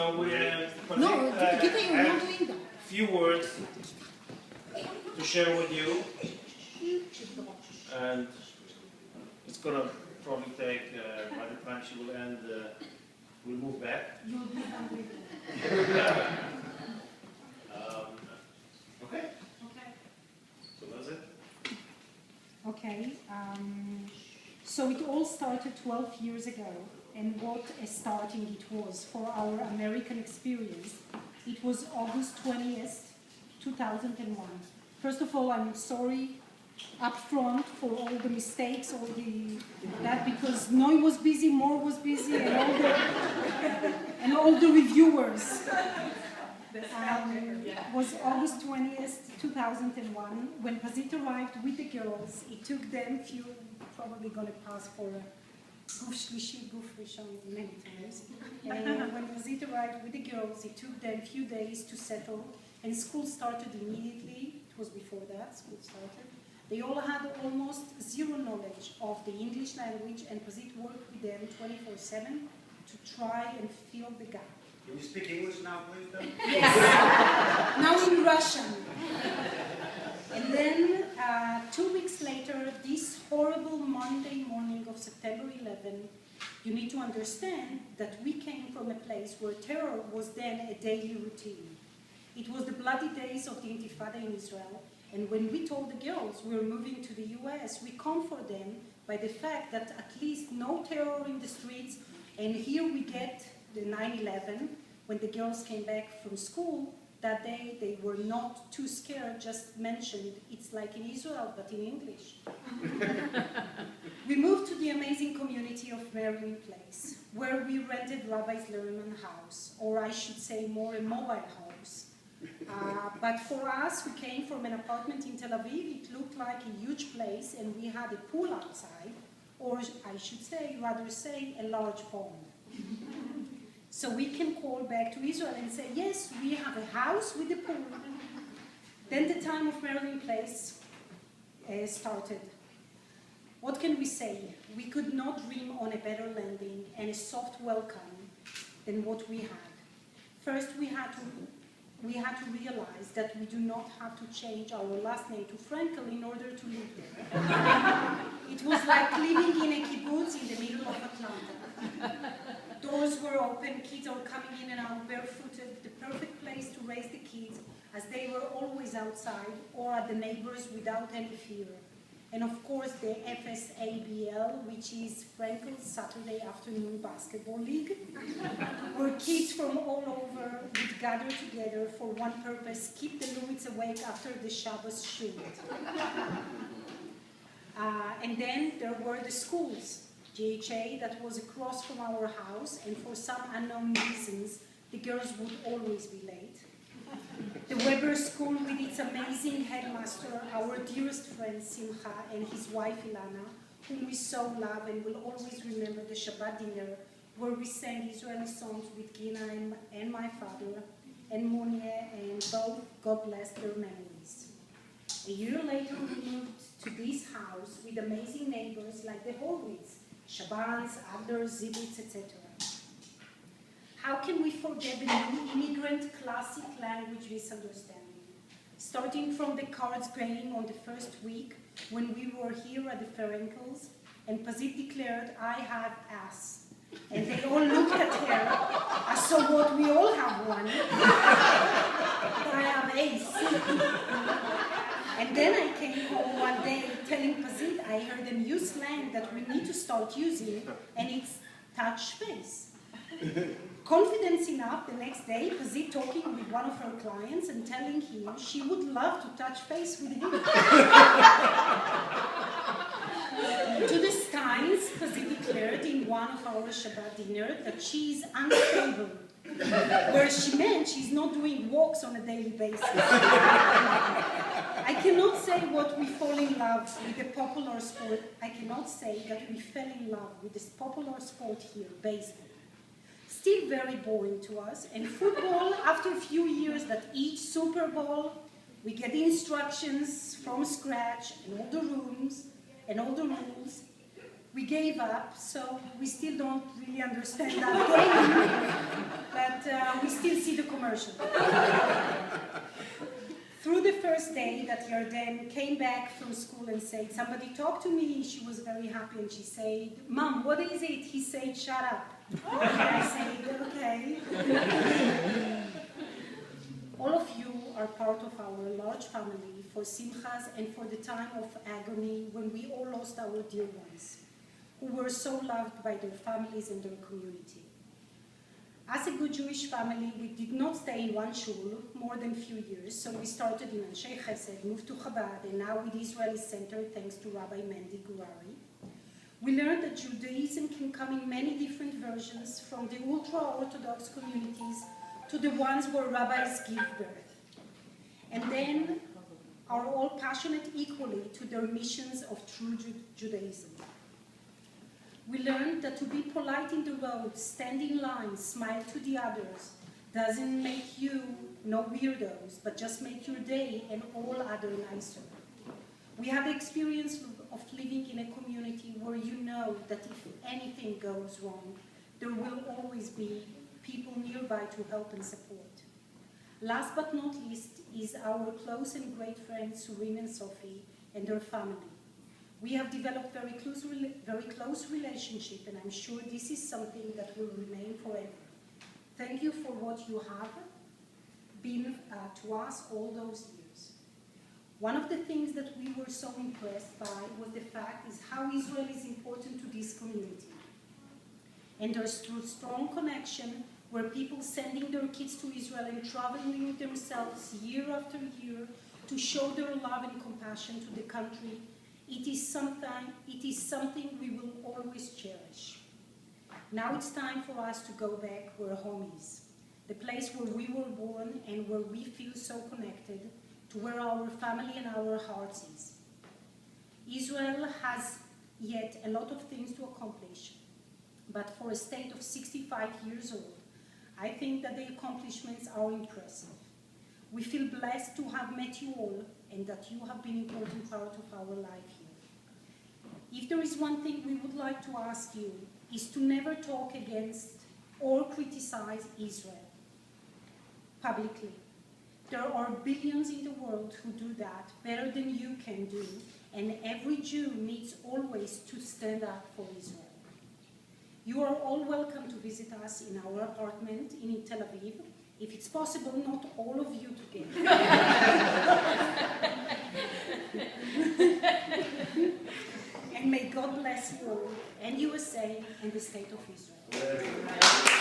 So we have a few words to share with you, and it's going to probably take, by the time she will end, we'll move back. Okay. So that's it. Okay. So it all started 12 years ago, and what a starting it was for our American experience. It was August 20th, 2001. First of all, I'm sorry up front for all the mistakes, because Noy was busy, Mor was busy, and all the reviewers. Was August 20th, 2001, when Pazit arrived with the girls. It took them probably going to pass for a Guf Shlishi, Guf Rishon many times. And when Pazit arrived with the girls, it took them a few days to settle, and school started immediately. It was before that, school started. They all had almost zero knowledge of the English language, and Pazit worked with them 24/7 to try and fill the gap. Can you speak English now, please, though? Yes. Now in Russian. And then 2 weeks later, this horrible Monday morning of September 11, you need to understand that we came from a place where terror was then a daily routine. It was the bloody days of the Intifada in Israel, and when we told the girls we were moving to the US, we comfort them by the fact that at least no terror in the streets, and here we get the 9/11, when the girls came back from school that day, they were not too scared, just mentioned it's like in Israel, but in English. We moved to the amazing community of Maryland Place, where we rented Rabbi Zlerman house, or I should say more a mobile house. But for us, who came from an apartment in Tel Aviv, it looked like a huge place, and we had a pool outside, or I should rather say, a large pond. So we can call back to Israel and say, yes, we have a house with a pool. Then the time of Maryland Place started. What can we say? We could not dream on a better landing and a soft welcome than what we had. First, we had to realize that we do not have to change our last name to Frankel in order to live there. It was like living in a kibbutz in the middle of Atlanta. Doors were open, kids are coming in and out barefooted, the perfect place to raise the kids, as they were always outside or at the neighbors without any fear. And of course the FSABL, which is Frankel's Saturday Afternoon Basketball League, where kids from all over would gather together for one purpose: keep the Lewits awake after the Shabbos shoot. And then there were the schools. GHA, that was across from our house, and for some unknown reasons, the girls would always be late. The Weber School with its amazing headmaster, our dearest friend Simcha, and his wife Ilana, whom we so love and will always remember the Shabbat dinner, where we sang Israeli songs with Gina and my father, and Monia, and both, God bless their memories. A year later, we moved to this house with amazing neighbors like the Horwitz, Shabans, Adlers, Zibitz, etc. How can we forget the new immigrant classic language misunderstanding? Starting from the cards game on the first week, when we were here at the Ferenkels, and Pazit declared, I have ass. And they all looked at her, so what, we all have one. I have ace. And then I came home one day telling Pazit I heard a new slang that we need to start using, and it's touch face. Confidence enough, the next day, Pazit talking with one of her clients and telling him she would love to touch face with him. To the Steins, Pazit declared in one of our Shabbat dinners that she is unstable, where she meant she's not doing walks on a daily basis. I cannot say what we fall in love with the popular sport. I cannot say that we fell in love with this popular sport here, baseball. Still very boring to us. And football, after a few years that each Super Bowl, we get the instructions from scratch and all the rooms and all the rules. We gave up, so we still don't really understand that game, but we still see the commercial. Through the first day that Yarden came back from school and said, somebody talked to me, she was very happy and she said, Mom, what is it? He said, shut up. And I said, okay. All of you are part of our large family for simchas and for the time of agony when we all lost our dear ones, who were so loved by their families and their community. As a good Jewish family, we did not stay in one shul more than a few years, so we started in Anshe Chesed, moved to Chabad, and now with Israeli Center, thanks to Rabbi Mendy Gurari. We learned that Judaism can come in many different versions, from the ultra-Orthodox communities to the ones where rabbis give birth, and then are all passionate equally to their missions of true Judaism. We learned that to be polite in the road, stand in line, smile to the others, doesn't make you no weirdos, but just make your day and all other nicer. We have the experience of living in a community where you know that if anything goes wrong, there will always be people nearby to help and support. Last but not least is our close and great friends Surin and Sophie and their family. We have developed very close relationship, and I'm sure this is something that will remain forever. Thank you for what you have been to us all those years. One of the things that we were so impressed by was the fact is how Israel is important to this community. And there's a strong connection where people sending their kids to Israel and traveling themselves year after year to show their love and compassion to the country. It is something we will always cherish. Now it's time for us to go back where home is, the place where we were born and where we feel so connected to where our family and our hearts is. Israel has yet a lot of things to accomplish, but for a state of 65 years old, I think that the accomplishments are impressive. We feel blessed to have met you all and that you have been an important part of our life here. If there is one thing we would like to ask you, is to never talk against or criticize Israel publicly. There are billions in the world who do that better than you can do, and every Jew needs always to stand up for Israel. You are all welcome to visit us in our apartment in Tel Aviv. If it's possible, not all of you together. And may God bless you all, and USA, and the state of Israel.